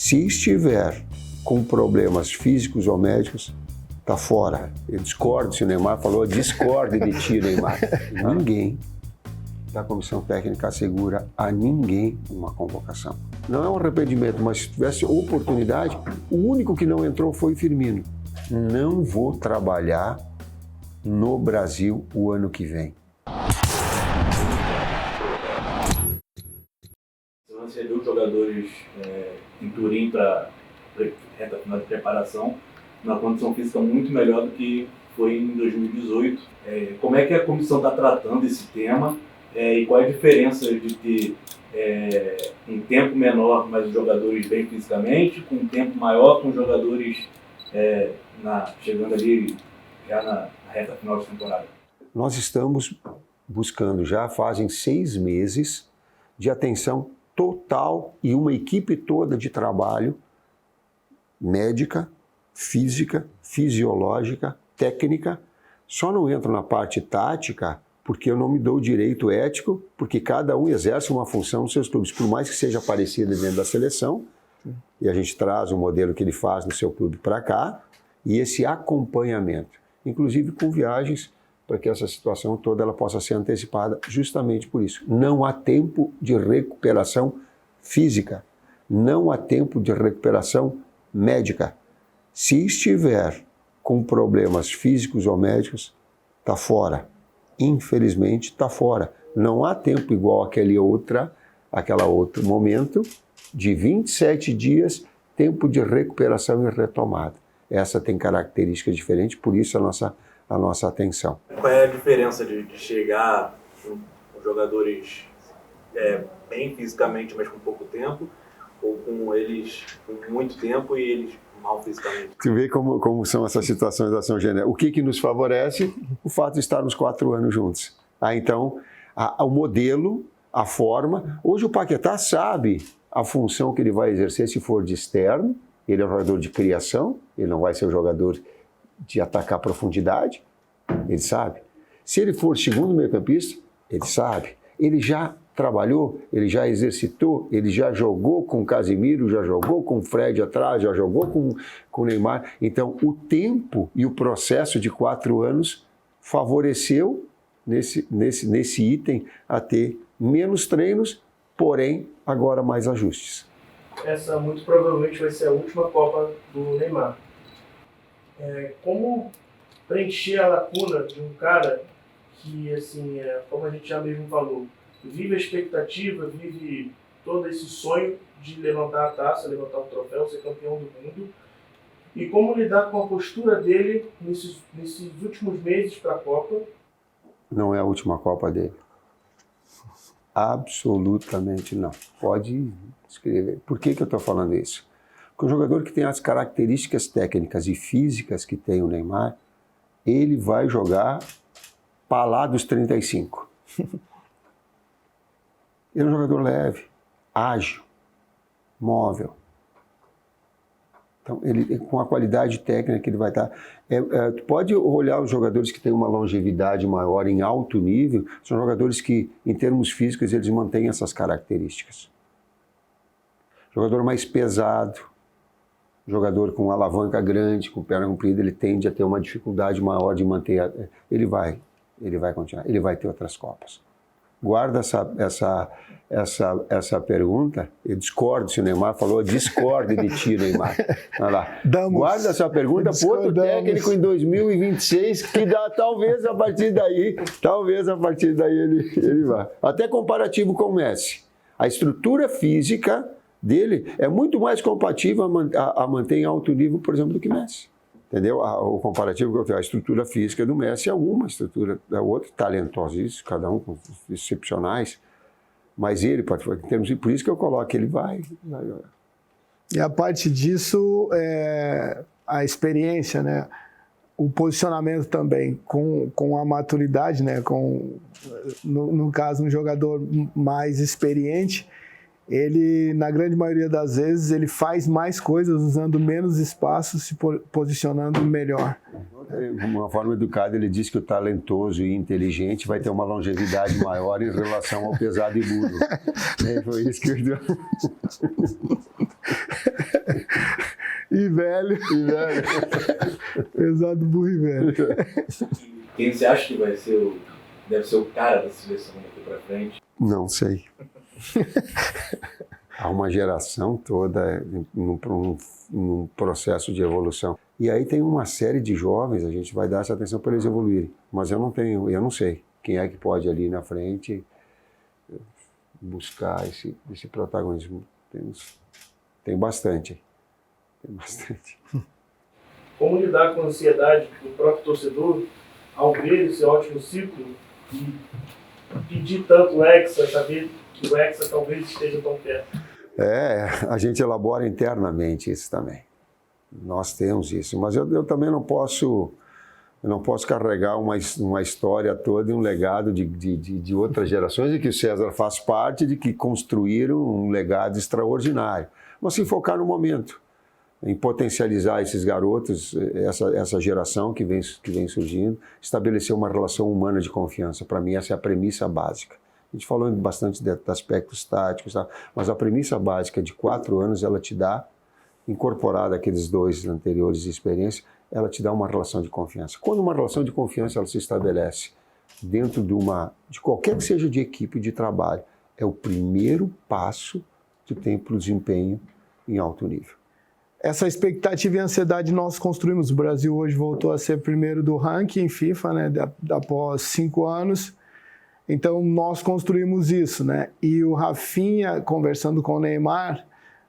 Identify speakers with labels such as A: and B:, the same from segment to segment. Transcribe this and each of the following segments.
A: Se estiver com problemas físicos ou médicos, está fora. Eu discordo, se o Neymar falou, discordo de ti, Neymar. Ninguém da comissão técnica assegura a ninguém uma convocação. Não é um arrependimento, mas se tivesse oportunidade, o único que não entrou foi o Firmino. Não vou trabalhar no Brasil o ano que vem.
B: Você viu os jogadores em Turim para reta final de preparação, uma condição física muito melhor do que foi em 2018. Como é que a comissão está tratando esse tema e qual é a diferença de ter um tempo menor, mas os jogadores bem fisicamente, com um tempo maior, com os jogadores chegando ali já na reta final de temporada?
A: Nós estamos buscando, já fazem 6 meses, de atenção total e uma equipe toda de trabalho médica, física, fisiológica, técnica. Só não entro na parte tática porque eu não me dou o direito ético, porque cada um exerce uma função nos seus clubes, por mais que seja parecida dentro da seleção, e a gente traz o modelo que ele faz no seu clube para cá, e esse acompanhamento, inclusive com viagens, para que essa situação toda ela possa ser antecipada justamente por isso. Não há tempo de recuperação física, não há tempo de recuperação médica. Se estiver com problemas físicos ou médicos, está fora. Infelizmente, está fora. Não há tempo igual aquele outro momento de 27 dias, tempo de recuperação e retomada. Essa tem características diferentes, por isso a nossa atenção.
B: Qual é a diferença de chegar com jogadores bem fisicamente, mas com pouco tempo, ou com eles com muito tempo e eles mal fisicamente?
A: Você vê como são essas situações da ação genérica. O que nos favorece? O fato de estarmos 4 anos juntos. Então, o modelo, a forma. Hoje o Paquetá sabe a função que ele vai exercer se for de externo. Ele é um jogador de criação, ele não vai ser um jogador de atacar a profundidade, ele sabe. Se ele for segundo meio-campista, ele sabe. Ele já trabalhou, ele já exercitou, ele já jogou com o Casemiro, já jogou com o Fred atrás, já jogou com o Neymar. Então, o tempo e o processo de 4 anos favoreceu nesse item a ter menos treinos, porém, agora mais ajustes.
C: Essa muito provavelmente vai ser a última Copa do Neymar. Como preencher a lacuna de um cara que, assim, como a gente já mesmo falou, vive a expectativa, vive todo esse sonho de levantar a taça, levantar um troféu, ser campeão do mundo, e como lidar com a postura dele nesses últimos meses para a Copa?
A: Não é a última Copa dele. Absolutamente não. Pode escrever. Por que eu estou falando isso? Porque o jogador que tem as características técnicas e físicas que tem o Neymar, ele vai jogar para lá dos 35. Ele é um jogador leve, ágil, móvel. Então, ele, com a qualidade técnica que ele vai estar... tu pode olhar os jogadores que têm uma longevidade maior em alto nível, são jogadores que, em termos físicos, eles mantêm essas características. Jogador mais pesado, jogador com alavanca grande, com perna comprida, ele tende a ter uma dificuldade maior de manter... Ele vai continuar, ele vai ter outras Copas. Guarda essa pergunta. Eu discordo, se o Neymar falou, discordo de ti, Neymar. Olha lá. Guarda essa pergunta para outro técnico em 2026, que dá, talvez a partir daí ele vá. Até comparativo com o Messi. A estrutura física dele é muito mais compatível a manter em alto nível, por exemplo, do que Messi. Entendeu? O comparativo que eu tenho, a estrutura física do Messi é uma, a estrutura da outra, talentosíssima, cada um com excepcionais, mas ele, em termos de, por isso que eu coloco, ele vai jogar.
D: E a parte disso é a experiência, né? O posicionamento também, com a maturidade, né? No caso, um jogador mais experiente, ele, na grande maioria das vezes, ele faz mais coisas usando menos espaço, se posicionando melhor.
A: De uma forma educada, ele diz que o talentoso e inteligente vai ter uma longevidade maior em relação ao pesado e burro. Foi isso que eu...
D: E velho. Pesado, burro e velho.
B: Quem você acha que deve ser o cara da seleção daqui para frente?
A: Não sei. Há uma geração toda num processo de evolução. E aí tem uma série de jovens, a gente vai dar essa atenção para eles evoluírem. Mas eu não sei quem é que pode ali na frente buscar esse protagonismo. Tem bastante.
C: Como lidar com a ansiedade do próprio torcedor ao ver esse ótimo ciclo e pedir tanto o Hexa, saber que o Hexa talvez esteja tão perto?
A: A gente elabora internamente isso também. Nós temos isso, mas eu também não posso carregar uma história toda e um legado de outras gerações, e que o César faz parte, de que construíram um legado extraordinário. Mas se focar no momento, em potencializar esses garotos, essa geração que vem surgindo, estabelecer uma relação humana de confiança. Para mim, essa é a premissa básica. A gente falou bastante de aspectos táticos, tá? Mas a premissa básica de 4 anos, ela te dá, incorporada àqueles 2 anteriores de experiência, ela te dá uma relação de confiança. Quando uma relação de confiança ela se estabelece dentro de qualquer que seja de equipe de trabalho, é o primeiro passo que tem para o desempenho em alto nível.
D: Essa expectativa e ansiedade nós construímos. O Brasil hoje voltou a ser primeiro do ranking FIFA, né, após 5 anos. Então, nós construímos isso, né? E o Rafinha, conversando com o Neymar,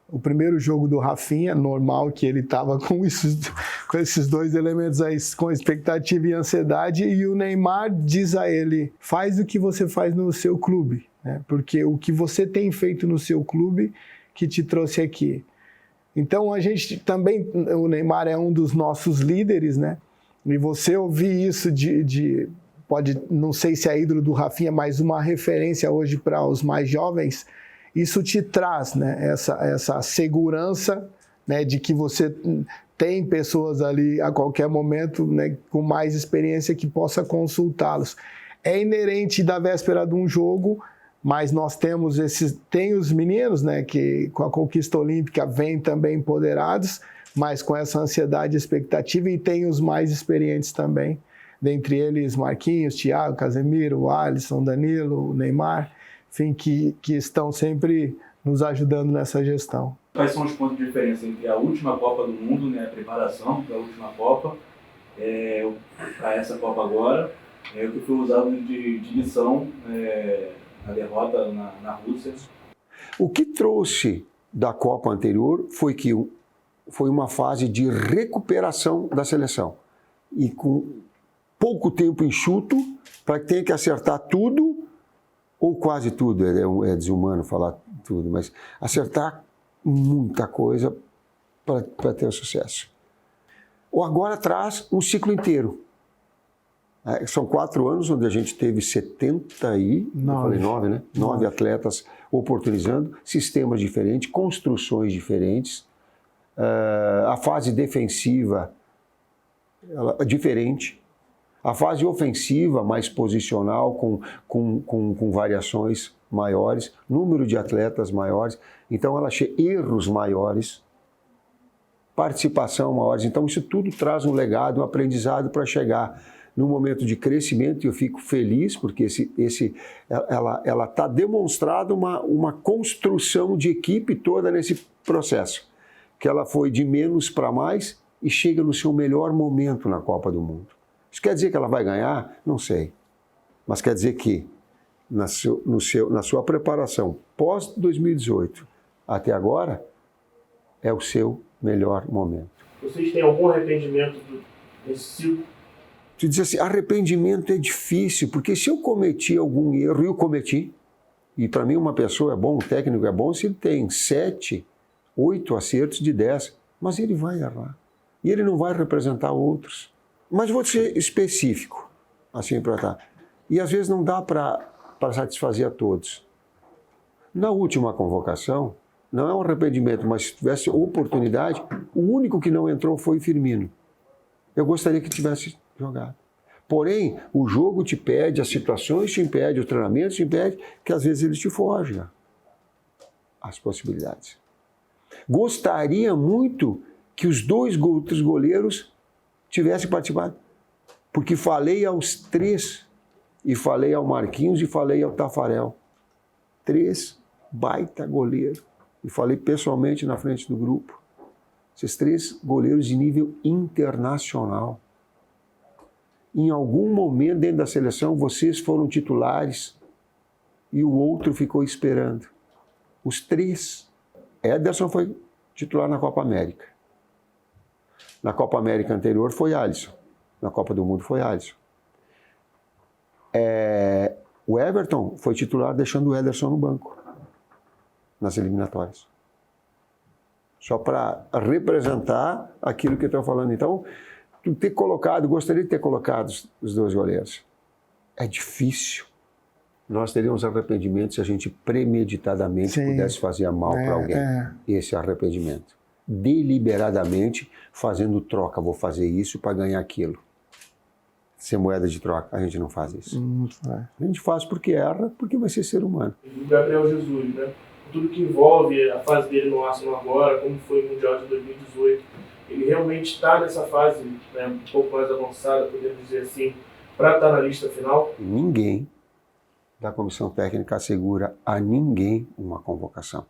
D: o primeiro jogo do Rafinha, normal que ele estava com esses 2 elementos aí, com expectativa e ansiedade, e o Neymar diz a ele, faz o que você faz no seu clube, né? Porque o que você tem feito no seu clube que te trouxe aqui. Então, a gente também, o Neymar é um dos nossos líderes, né? E você ouvir isso pode, não sei se é ídolo do Rafinha, mas uma referência hoje para os mais jovens, isso te traz, né, essa segurança, né, de que você tem pessoas ali a qualquer momento, né, com mais experiência que possa consultá-los. É inerente da véspera de um jogo, mas nós temos tem os meninos, né, que com a conquista olímpica vêm também empoderados, mas com essa ansiedade e expectativa, e tem os mais experientes também, dentre eles Marquinhos, Thiago, Casemiro, Alisson, Danilo, Neymar, enfim, que estão sempre nos ajudando nessa gestão.
B: Quais são os pontos de diferença entre a última Copa do Mundo, né, a preparação para a última Copa, para essa Copa agora, o que foi usado de lição na derrota na Rússia?
A: O que trouxe da Copa anterior foi uma fase de recuperação da seleção. E com pouco tempo enxuto, para que tenha que acertar tudo, ou quase tudo, é desumano falar tudo, mas acertar muita coisa para ter o sucesso. Ou agora traz um ciclo inteiro. São 4 anos onde a gente teve 9 atletas oportunizando, sistemas diferentes, construções diferentes, a fase defensiva diferente, a fase ofensiva mais posicional, com variações maiores, número de atletas maiores, então erros maiores, participação maiores. Então isso tudo traz um legado, um aprendizado para chegar num momento de crescimento, e eu fico feliz porque ela está demonstrando uma construção de equipe toda nesse processo, que ela foi de menos para mais e chega no seu melhor momento na Copa do Mundo. Isso quer dizer que ela vai ganhar? Não sei. Mas quer dizer que na sua preparação pós-2018 até agora é o seu melhor momento.
C: Vocês têm algum arrependimento desse ciclo?
A: Tu diz assim, arrependimento é difícil, porque se eu cometi algum erro, eu cometi, e para mim uma pessoa é bom, um técnico é bom se ele tem 7, 8 acertos de 10, mas ele vai errar. E ele não vai representar outros. Mas vou ser específico, assim para tá. E às vezes não dá para satisfazer a todos. Na última convocação, não é um arrependimento, mas se tivesse oportunidade, o único que não entrou foi o Firmino. Eu gostaria que tivesse jogado. Porém, o jogo te pede, as situações te impedem, o treinamento te impede, que às vezes eles te fogem as possibilidades. Gostaria muito que os dois outros goleiros tivessem participado, porque falei aos 3, e falei ao Marquinhos e falei ao Tafarel. 3 baita goleiro. E falei pessoalmente na frente do grupo. Esses 3 goleiros de nível internacional. Em algum momento dentro da seleção, vocês foram titulares e o outro ficou esperando. Os 3. Ederson foi titular na Copa América. Na Copa América anterior foi Alisson. Na Copa do Mundo foi Alisson. O Everton foi titular deixando o Ederson no banco nas eliminatórias. Só para representar aquilo que eu estou falando. Então, gostaria de ter colocado os 2 goleiros. É difícil. Nós teríamos arrependimento se a gente premeditadamente pudesse fazer mal para alguém. Esse arrependimento. Deliberadamente, fazendo troca. Vou fazer isso para ganhar aquilo. Ser moeda de troca. A gente não faz isso. A gente faz porque erra, porque vai ser ser humano.
C: O Gabriel Jesus, né? Tudo que envolve a fase dele no Arsenal agora, como foi o Mundial de 2018, ele realmente está nessa fase, né, um pouco mais avançada, podemos dizer assim, para estar na lista final?
A: Ninguém da comissão técnica assegura a ninguém uma convocação.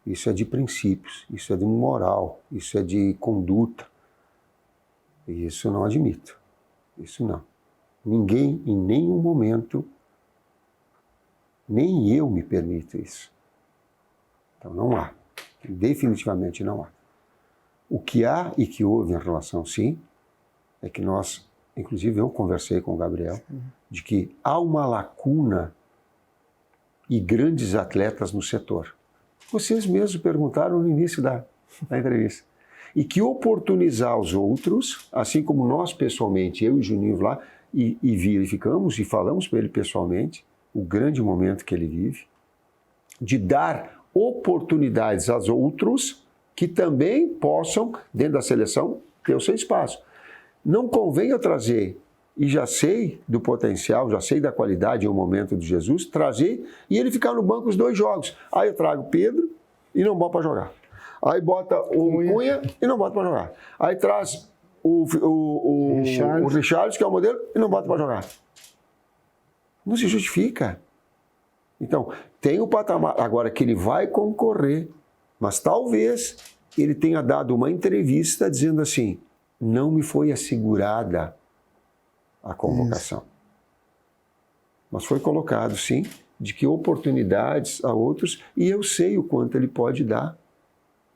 A: Isso é de princípios, isso é de moral, isso é de conduta. E isso não admito. Isso não. Ninguém, em nenhum momento, nem eu me permito isso. Então não há. Definitivamente não há. O que há e que houve em relação, sim, é que nós, inclusive eu conversei com o Gabriel, de que há uma lacuna e grandes atletas no setor. Vocês mesmos perguntaram no início da entrevista. E que oportunizar os outros, assim como nós pessoalmente, eu e o Juninho lá, e verificamos e falamos para ele pessoalmente o grande momento que ele vive, de dar oportunidades aos outros que também possam, dentro da seleção, ter o seu espaço. Não convém eu trazer, e já sei do potencial, já sei da qualidade e o momento de Jesus, trazer e ele ficar no banco os 2 jogos. Aí eu trago Pedro e não boto para jogar. Aí bota o Cunha e não bota para jogar. Aí traz o Richarlison, que é o modelo, e não bota para jogar. Não se justifica. Então, tem o patamar, agora que ele vai concorrer, mas talvez ele tenha dado uma entrevista dizendo assim, não me foi assegurada a convocação. Isso. Mas foi colocado, sim, de que oportunidades a outros, e eu sei o quanto ele pode dar,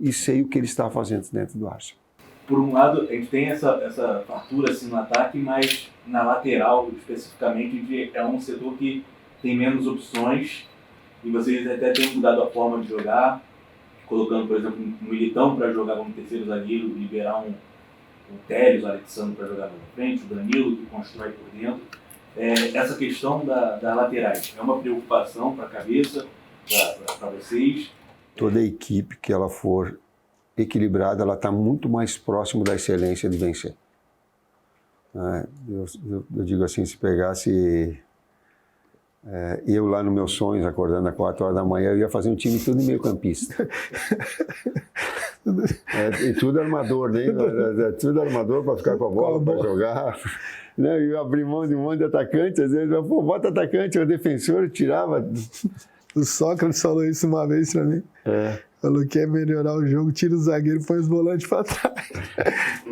A: e sei o que ele está fazendo dentro do Arsenal.
B: Por um lado, a gente tem essa fartura assim, no ataque, mas na lateral, especificamente, é um setor que tem menos opções, e vocês até têm mudado a forma de jogar, colocando, por exemplo, um Militão para jogar como terceiro zagueiro, liberar o Telles, o Alexandre para jogar na frente, o Danilo que constrói por dentro. Essa questão da laterais é uma preocupação para a cabeça, para vocês?
A: Toda a equipe que ela for equilibrada, ela está muito mais próximo da excelência de vencer. Eu digo assim, se pegasse eu lá nos meus sonhos, acordando às 4 horas da manhã, eu ia fazer um time tudo meio campista. E tudo armador, né? Tudo armador para ficar com a bola, para jogar. Né? E eu abri mão de um monte de atacante, às vezes, bota atacante, o defensor tirava.
D: O Sócrates falou isso uma vez para mim. Falou que quer melhorar o jogo, tira o zagueiro e põe os volantes para trás.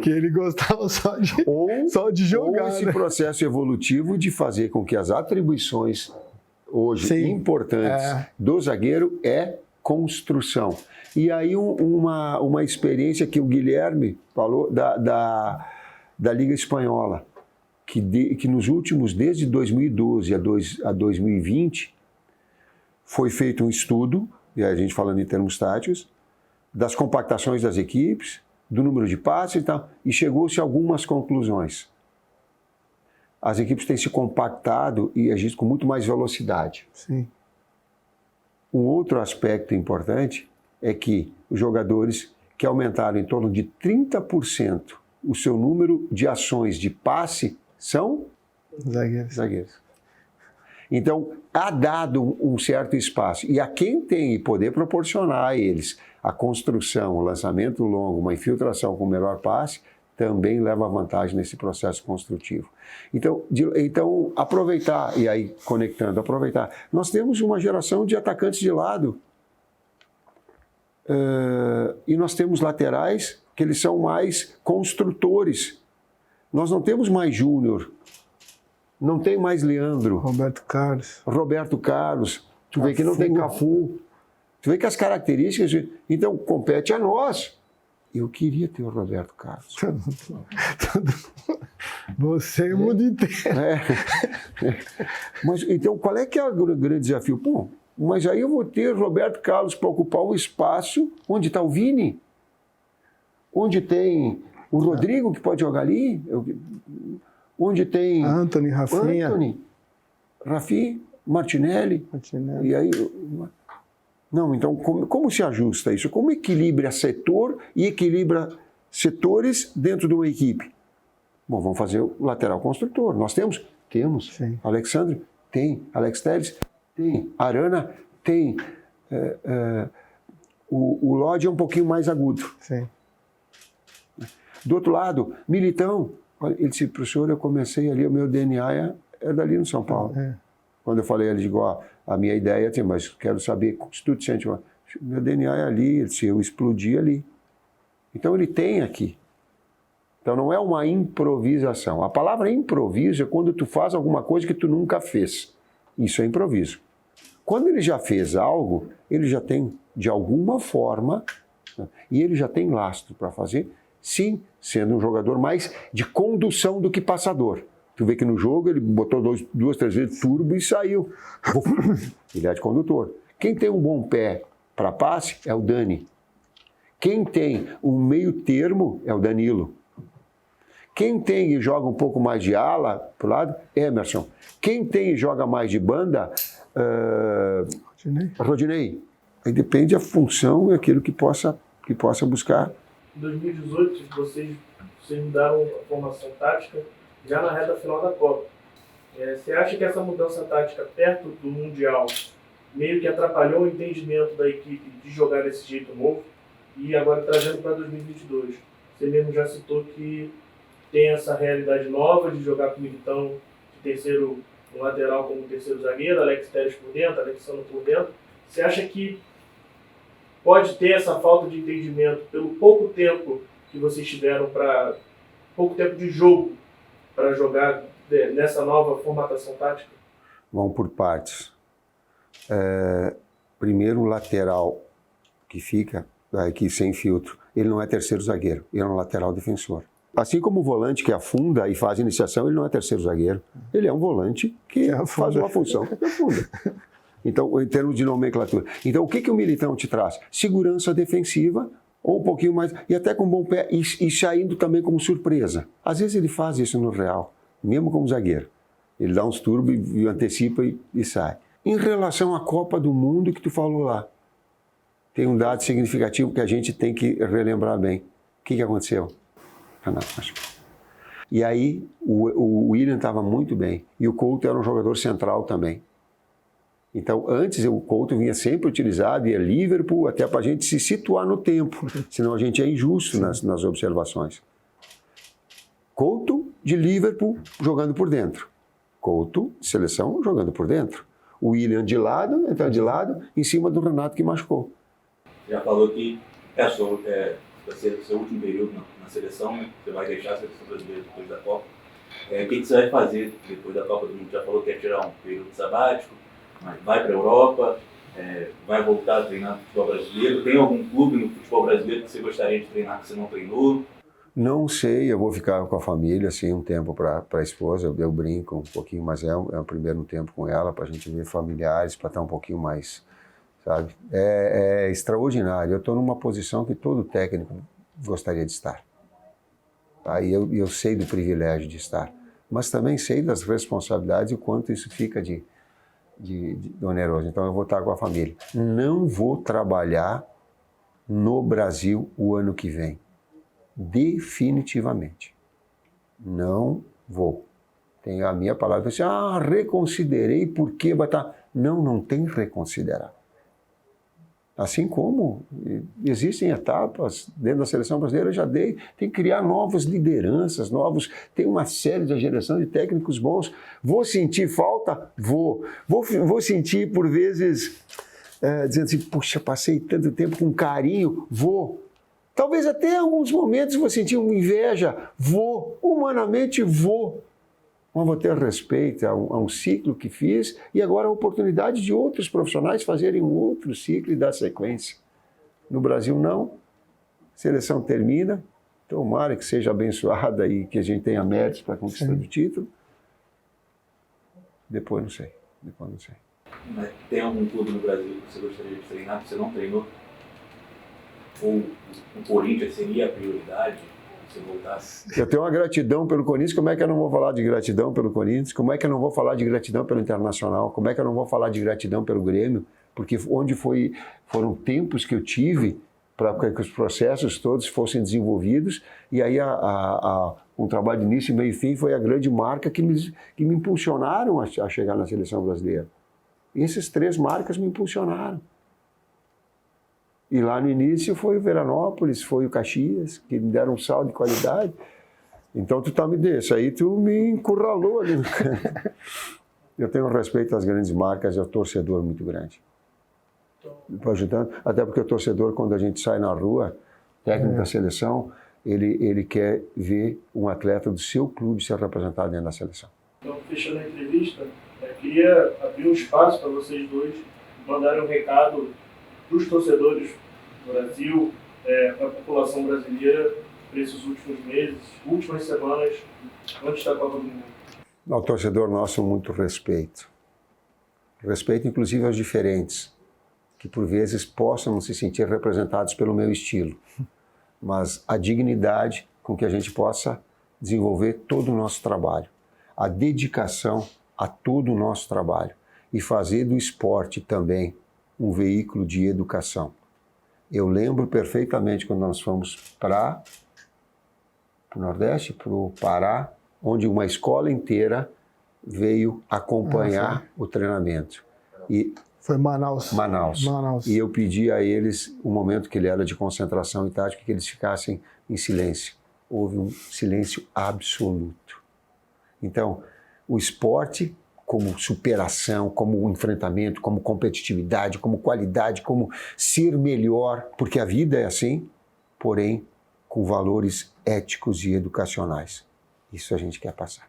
D: Que ele gostava só de jogar.
A: Ou esse processo evolutivo de fazer com que as atribuições hoje importantes do zagueiro é construção. E aí uma experiência que o Guilherme falou da Liga Espanhola, que nos últimos, desde 2012 a 2020, foi feito um estudo, e a gente falando em termos táticos, das compactações das equipes, do número de passes e tal, e chegou-se a algumas conclusões. As equipes têm se compactado e agido com muito mais velocidade.
D: Sim.
A: Um outro aspecto importante é que os jogadores que aumentaram em torno de 30% o seu número de ações de passe são zagueiros. Então, há dado um certo espaço. E a quem tem e poder proporcionar a eles a construção, o lançamento longo, uma infiltração com o melhor passe, também leva vantagem nesse processo construtivo. Então, aproveitar, e aí conectando, aproveitar. Nós temos uma geração de atacantes de lado e nós temos laterais que eles são mais construtores. Nós não temos mais Júnior, não tem mais Leandro.
D: Roberto Carlos. Tu vê que não tem Cafu. Tu vê que as características... Então, compete a nós. Eu queria ter o Roberto Carlos. Você o mundo inteiro.
A: Mas, então, qual é que é o grande desafio? Pô, mas aí eu vou ter Roberto Carlos para ocupar um espaço onde está o Vini, onde tem o Rodrigo, que pode jogar ali, onde tem...
D: Rafinha.
A: Martinelli. E aí... Não, então, como se ajusta isso? Como equilibra setor e equilibra setores dentro de uma equipe? Bom, vamos fazer o lateral construtor. Nós temos? Temos.
D: Sim.
A: Alexandre? Tem. Alex Telles? Tem. Arana? Tem. O Lodge é um pouquinho mais agudo.
D: Sim.
A: Do outro lado, Militão. Ele disse, professor, eu comecei ali, o meu DNA é dali no São Paulo. Quando eu falei, ele disse, a minha ideia é, mas quero saber se tu te sente... Meu DNA é ali, ele disse, eu explodi ali. Então ele tem aqui. Então não é uma improvisação. A palavra improviso é quando tu faz alguma coisa que tu nunca fez. Isso é improviso. Quando ele já fez algo, ele já tem, de alguma forma, e ele já tem lastro para fazer, sim, sendo um jogador mais de condução do que passador. Tu vê que no jogo ele botou duas, três vezes turbo e saiu. Ele é de condutor. Quem tem um bom pé para passe é o Dani. Quem tem um meio termo é o Danilo. Quem tem e joga um pouco mais de ala pro lado, Emerson. Quem tem e joga mais de banda, Rodinei. Aí depende da função e aquilo que possa buscar.
C: Em 2018, vocês mudaram a formação tática já na reta final da Copa. Você acha que essa mudança tática perto do Mundial meio que atrapalhou o entendimento da equipe de jogar desse jeito novo? E agora trazendo para 2022, você mesmo já citou que tem essa realidade nova de jogar com o Militão de terceiro, um lateral como terceiro zagueiro, Alex Telles por dentro, Alexandre por dentro. Você acha que pode ter essa falta de entendimento pelo pouco tempo que vocês tiveram pouco tempo de jogo para jogar nessa nova formatação tática?
A: Vamos por partes. Primeiro, o lateral que fica aqui sem filtro, ele não é terceiro zagueiro, ele é um lateral defensor. Assim como o volante que afunda e faz iniciação, ele não é terceiro zagueiro, ele é um volante que faz uma função que afunda. Então, em termos de nomenclatura. Então, o que o Militão te traz? Segurança defensiva, ou um pouquinho mais, e até com bom pé, e saindo também como surpresa. Às vezes ele faz isso no real, mesmo como zagueiro. Ele dá uns turbos e antecipa e sai. Em relação à Copa do Mundo que tu falou lá, tem um dado significativo que a gente tem que relembrar bem. O que aconteceu? Renato machucou. E aí o William estava muito bem, e o Couto era um jogador central também. Então, antes o Couto vinha sempre utilizado, e é Liverpool, até para a gente se situar no tempo, senão a gente é injusto nas observações. Couto de Liverpool jogando por dentro. Couto, seleção, jogando por dentro. O William de lado, entrando de lado, em cima do Renato que machucou.
B: Já falou que vai ser o seu último período na seleção, né? Você vai deixar a seleção brasileira depois da Copa. O que você vai fazer depois da Copa do Mundo? Já falou que ia tirar um período sabático, mas vai para a Europa, vai voltar a treinar no futebol brasileiro. Tem algum clube no futebol brasileiro que você gostaria de treinar que você não treinou?
A: Não sei, eu vou ficar com a família, assim, um tempo para a esposa, eu brinco um pouquinho, mas é o primeiro tempo com ela, para a gente ver familiares, para estar um pouquinho mais, sabe? É extraordinário, eu estou numa posição que todo técnico gostaria de estar. Tá? E eu sei do privilégio de estar, mas também sei das responsabilidades e o quanto isso fica de de oneroso. Então eu vou estar com a família. Não vou trabalhar no Brasil o ano que vem. Definitivamente. Não vou. Tenho a minha palavra. Assim, reconsiderei porque vai estar... Não tem reconsiderar. Assim como existem etapas dentro da seleção brasileira, eu já dei, tem que criar novas lideranças, tem uma série de geração de técnicos bons. Vou sentir falta? Vou sentir, por vezes, dizendo assim, puxa, passei tanto tempo com carinho, vou. Talvez até em alguns momentos vou sentir uma inveja, humanamente vou. Mas vou ter respeito a um ciclo que fiz e agora a oportunidade de outros profissionais fazerem um outro ciclo e dar sequência. No Brasil, não. A seleção termina, tomara que seja abençoada e que a gente tenha méritos para a conquista do título. Depois não sei.
B: Mas tem algum clube no Brasil que você gostaria de treinar, que você não treinou? Ou o Corinthians seria a prioridade? Se voltasse.
A: Eu tenho uma gratidão pelo Corinthians, como é que eu não vou falar de gratidão pelo Corinthians? Como é que eu não vou falar de gratidão pelo Internacional? Como é que eu não vou falar de gratidão pelo Grêmio? Porque foram tempos que eu tive para que os processos todos fossem desenvolvidos e aí um trabalho de início, meio e fim foi a grande marca que me impulsionaram a chegar na seleção brasileira. E essas 3 marcas me impulsionaram. E lá no início foi o Veranópolis, foi o Caxias, que me deram um saldo de qualidade. Então aí tu me encurralou ali no canto. Eu tenho respeito às grandes marcas e ao torcedor muito grande. Ajudando, até porque o torcedor, quando a gente sai na rua, técnico da seleção, ele quer ver um atleta do seu clube ser representado dentro da seleção.
C: Então, fechando a entrevista, queria abrir um espaço para vocês dois mandarem um recado para os torcedores do Brasil, para a população brasileira, para esses últimos meses, últimas semanas, antes da Copa do Mundo.
A: Ao torcedor nosso, muito respeito. Respeito, inclusive, aos diferentes, que por vezes possam se sentir representados pelo meu estilo. Mas a dignidade com que a gente possa desenvolver todo o nosso trabalho. A dedicação a todo o nosso trabalho. E fazer do esporte também um veículo de educação. Eu lembro perfeitamente quando nós fomos para o Nordeste, para o Pará, onde uma escola inteira veio acompanhar o treinamento.
D: Foi Manaus.
A: E eu pedi a eles, um momento que ele era de concentração e tática, que eles ficassem em silêncio. Houve um silêncio absoluto. Então, o esporte como superação, como enfrentamento, como competitividade, como qualidade, como ser melhor, porque a vida é assim, porém com valores éticos e educacionais. Isso a gente quer passar.